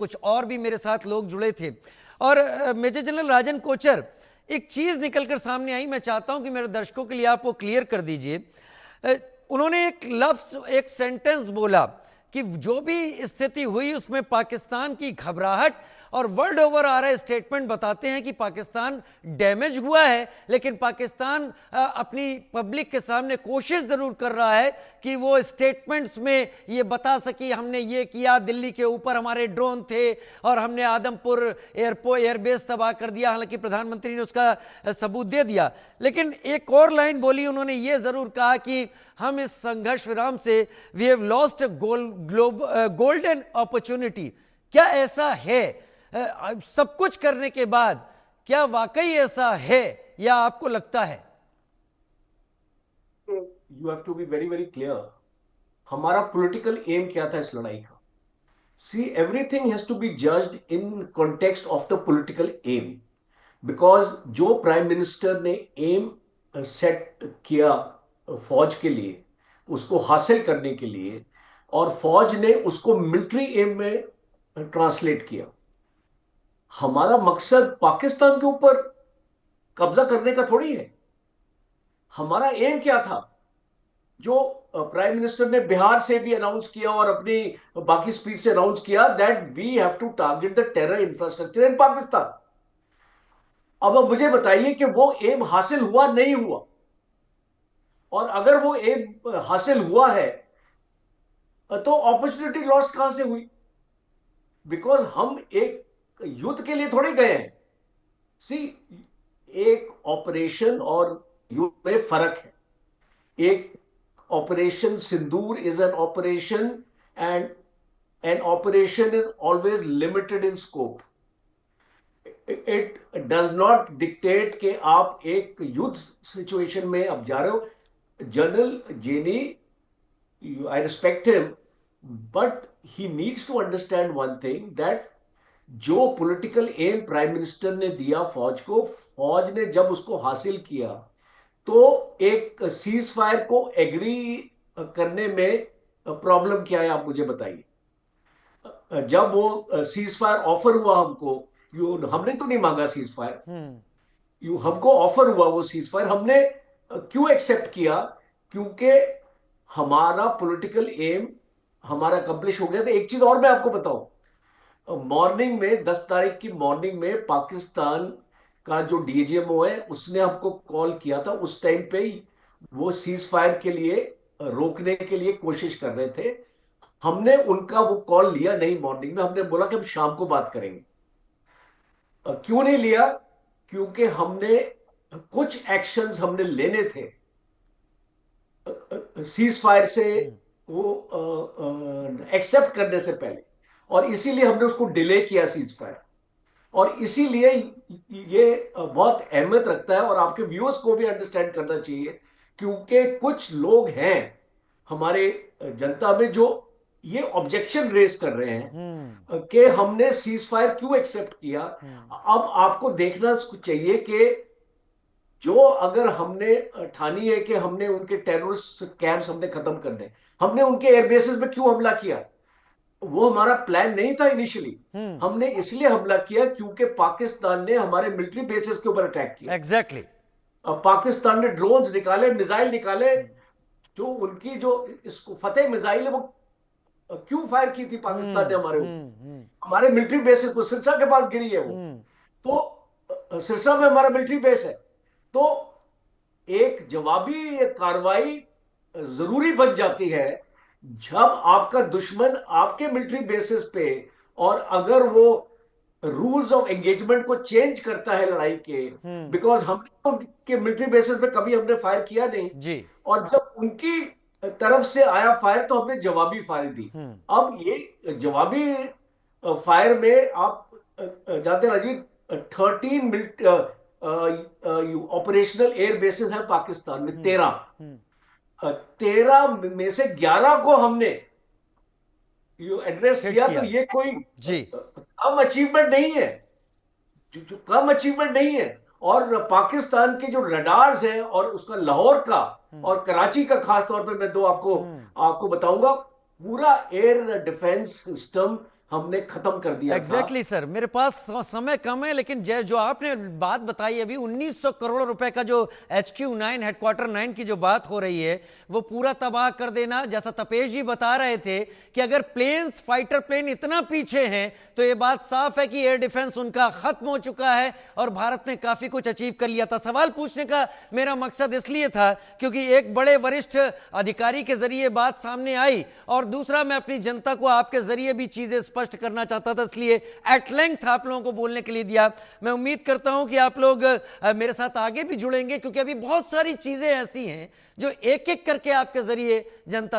कुछ और भी मेरे साथ लोग जुड़े थे। और मेजर जनरल राजन कोचर, एक चीज़ निकलकर सामने आई, मैं चाहता हूं कि मेरे दर्शकों के लिए आप वो क्लियर कर दीजिए। उन्होंने एक लफ्ज़, एक सेंटेंस बोला कि जो भी स्थिति हुई उसमें पाकिस्तान की घबराहट, और वर्ल्ड ओवर आ रहे स्टेटमेंट बताते हैं कि पाकिस्तान डैमेज हुआ है, लेकिन पाकिस्तान अपनी पब्लिक के सामने कोशिश जरूर कर रहा है कि वो स्टेटमेंट्स में ये बता सके हमने ये किया, दिल्ली के ऊपर हमारे ड्रोन थे और हमने आदमपुर एयरबेस तबाह कर दिया। हालांकि प्रधानमंत्री ने उसका सबूत दे दिया, लेकिन एक और लाइन बोली उन्होंने, ये जरूर कहा कि हम इस संघर्ष विराम से we have lost golden opportunity. क्या ऐसा है? सब कुछ करने के बाद क्या वाकई ऐसा है या आपको लगता है? You have to be very very clear, हमारा पॉलिटिकल एम क्या था इस लड़ाई का। See, everything has to be judged in context of the political aim, because जो प्राइम मिनिस्टर ने एम सेट किया फौज के लिए, उसको हासिल करने के लिए, और फौज ने उसको मिलिट्री एम में ट्रांसलेट किया। हमारा मकसद पाकिस्तान के ऊपर कब्जा करने का थोड़ी है। हमारा एम क्या था, जो प्राइम मिनिस्टर ने बिहार से भी अनाउंस किया और अपनी बाकी स्पीच से अनाउंस किया, that we have to target the terror infrastructure in Pakistan. अब मुझे बताइए कि वो एम हासिल हुआ नहीं हुआ, और अगर वो एम हासिल हुआ है तो अपॉर्चुनिटी लॉस्ट कहां से हुई? बिकॉज हम एक युद्ध के लिए थोड़ी गए हैं। सी, एक ऑपरेशन और युद्ध में फर्क है। एक operation Sindoor is an operation, and an operation is always limited in scope. It does not dictate कि आप एक युद्ध सिचुएशन में अब जा रहे हो। जनरल जेनी, I respect him, but he needs to understand one thing, that जो पॉलिटिकल एम प्राइम मिनिस्टर ने दिया फौज को, फौज ने जब उसको हासिल किया तो एक सीज फायर को एग्री करने में प्रॉब्लम क्या है, आप मुझे बताइए। जब वो सीज फायर ऑफर हुआ हमको, हमने तो नहीं मांगा सीज फायर, हमको ऑफर हुआ वो सीज फायर, हमने क्यों एक्सेप्ट किया? क्योंकि हमारा पॉलिटिकल एम हमारा कंप्लीट हो गया था। एक चीज और मैं आपको बताऊं, मॉर्निंग में 10 तारीख की मॉर्निंग में पाकिस्तान का जो डीजीएमओ है उसने हमको कॉल किया था। उस टाइम पे ही वो सीज फायर के लिए रोकने के लिए कोशिश कर रहे थे। हमने उनका वो कॉल लिया नहीं मॉर्निंग में, हमने बोला कि हम शाम को बात करेंगे। क्यों नहीं लिया? क्योंकि हमने कुछ एक्शंस हमने लेने थे सीज फायर से वो एक्सेप्ट करने से पहले, और इसीलिए हमने उसको डिले किया सीज फायर। और इसीलिए ये बहुत अहमियत रखता है, और आपके व्यूअर्स को भी अंडरस्टैंड करना चाहिए, क्योंकि कुछ लोग हैं हमारे जनता में जो ये ऑब्जेक्शन रेस कर रहे हैं कि हमने सीज फायर क्यों एक्सेप्ट किया। अब आपको देखना चाहिए कि जो अगर हमने ठानी है कि हमने उनके टेररिस्ट कैंप्स हमने खत्म करने, हमने उनके एयरबेसेस में क्यों हमला किया? वो हमारा प्लान नहीं था इनिशियली। हमने इसलिए हमला किया क्योंकि पाकिस्तान ने हमारे मिलिट्री बेसेस के ऊपर अटैक किया। एग्जैक्टली। अब पाकिस्तान ने ड्रोन्स निकाले, मिसाइल निकाले, जो उनकी जो इसको फतेह मिसाइल है वो क्यों फायर की थी पाकिस्तान ने हमारे ऊपर? हमारे मिलिट्री बेसेस को, सिरसा के पास गिरी है वो। तो सिरसा में हमारा मिलिट्री बेस है। तो एक जवाबी कार्रवाई जरूरी बन जाती है जब आपका दुश्मन आपके मिलिट्री बेसिस पे, और अगर वो रूल्स ऑफ एंगेजमेंट को चेंज करता है लड़ाई के, बिकॉज हमने तो उनके मिलिट्री बेसिस पे कभी हमने फायर किया नहीं जी। और जब उनकी तरफ से आया फायर तो हमने जवाबी फायर दी। अब ये जवाबी फायर में आप जानते हैं राजीव, 13 ऑपरेशनल एयर बेसिस है पाकिस्तान में, 13 में से 11 को हमने एड्रेस किया। तो ये कोई जी कम अचीवमेंट नहीं है, जो कम अचीवमेंट नहीं है। और पाकिस्तान के जो रडार्स हैं और उसका लाहौर का और कराची का खास तौर पे मैं दो आपको बताऊंगा, पूरा एयर डिफेंस सिस्टम हमने खत्म कर दिया एग्जैक्टली सर, मेरे पास समय कम है, लेकिन जो आपने बात बताई अभी 1900 करोड़ रुपए का जो HQ9 हेडक्वार्टर 9 की जो बात हो रही है, वो पूरा तबाह कर देना, जैसा तपेश जी बता रहे थे कि अगर प्लेन्स, फाइटर प्लेन इतना पीछे हैं तो ये बात साफ है कि एयर डिफेंस उनका खत्म हो चुका है और भारत ने काफी कुछ अचीव कर लिया था। सवाल पूछने का मेरा मकसद इसलिए था क्योंकि एक बड़े वरिष्ठ अधिकारी के जरिए बात सामने आई, और दूसरा मैं अपनी जनता को आपके जरिए भी चीजें स्पष्ट करना चाहता था, इसलिए एट लेंथ आप लोगों को बोलने के लिए दिया। मैं उम्मीद करता हूं कि आप लोग मेरे साथ आगे भी जुड़ेंगे, क्योंकि अभी बहुत सारी चीजें ऐसी हैं जो एक एक करके आपके जरिए जनता